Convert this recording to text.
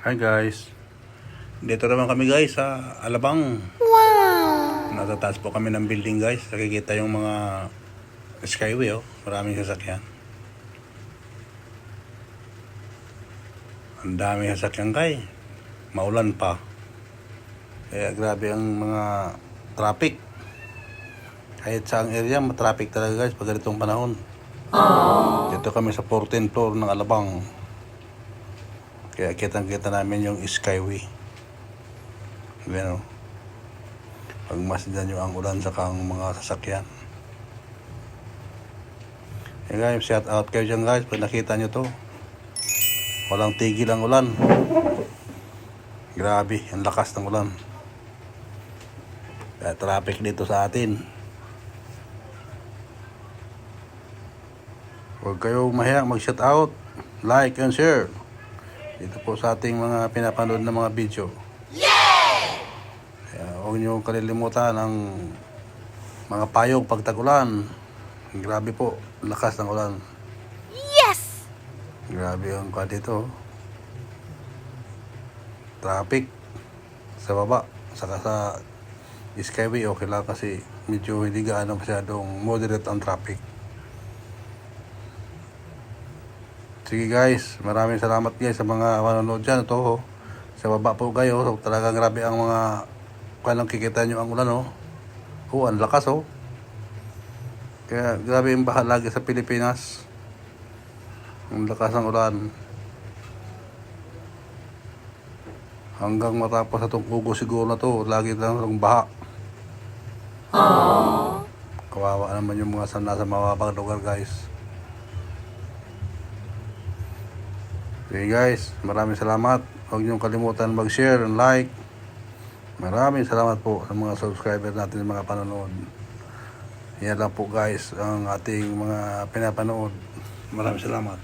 Hi guys, dito naman kami guys sa Alabang. Wow! Nasa taas po kami ng building guys. Nakikita yung mga skyway oh. Maraming sasakyan. Ang dami sasakyan guys. Maulan pa. Kaya grabe ang mga traffic. Kahit saang area matraffic talaga guys pag ganitong panahon. Dito kami sa 14th floor ng Alabang. Kaya kitang-kita namin yung skyway. Ayan o. Pagmasdan nyo ang ulan sa kang mga sasakyan. Hey guys, shout out kayo dyan guys. Pag nakita nyo to, walang tigil ang ulan. Grabe, ang lakas ng ulan. Kaya traffic dito sa atin. Huwag kayo mahiyang mag-shout out, like and share. Dito po sa ating mga pinapanood na mga video. Kaya huwag nyo kalilimutan ang mga payong pagtag-ulan. Grabe po, lakas ng ulan. Yes! Grabe ang kwa dito. Traffic sa baba, saka sa skyway okay lang kasi medyo hindi gaano masyadong moderate ang traffic. Sige guys, maraming salamat guys sa mga manonood dyan. Ito ho, sa baba po kayo. So, talagang grabe ang mga kailang kikita nyo ang ulan oh. Oh, ang lakas oh. Kaya grabe yung baha lagi sa Pilipinas. Ang lakas ng ulan. Hanggang matapos itong ugo siguro na to, lagi lang itong baha. Kawawa naman yung mga nasa mababang lugar guys. Okay guys, maraming salamat. Huwag niyong kalimutan mag-share and like. Maraming salamat po sa mga subscriber natin, mga panonood. Yan lang po guys ang ating mga pinapanood. Maraming salamat.